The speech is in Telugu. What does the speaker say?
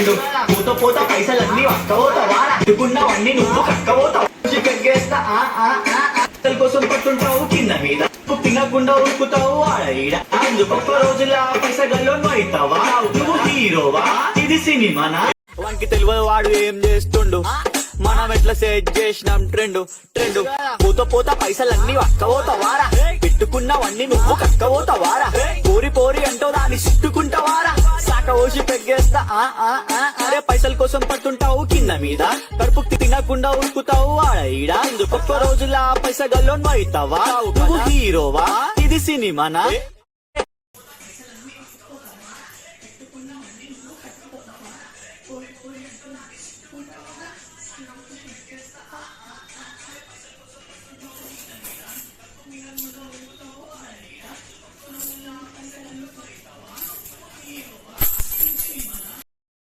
ట్రెండ్ పూత పూత పైసలన్నీ వక్కవోతావా అనుకున్నవన్నీ నువ్వు కక్కవోతావు పెగ్గేస్తా అసలు కోసం పట్టుంటావు కింద మీద తినకుండా ఉరుకుతావు ఆడ అందుకు ఒక్క రోజులా పైసగల్లో అవుతావా నువ్వు హీరోవా ఇది సినిమానా వానికి తెలియదు వాడు ఏం చేస్తుండు మనం ఎట్లా సెట్ చేసినాం ట్రెండ్ పూత పూత పైసలన్నీ వక్కవోతావారా పెట్టుకున్నవన్నీ నువ్వు కక్కవోతావారా పోరి పోరి అంటూ దాన్ని చుట్టుకుంటావారా సాక ఓసి పెగ్గేస్తా అరే పైసల కోసం పట్టుంటావు కింద మీద కడుపు తినకుండా ఉరుకుతావు ఆడ ఈడ ఒక్క రోజులా పైసగల్లో అవుతావా నువ్వు హీరోవా ఇది సినిమానా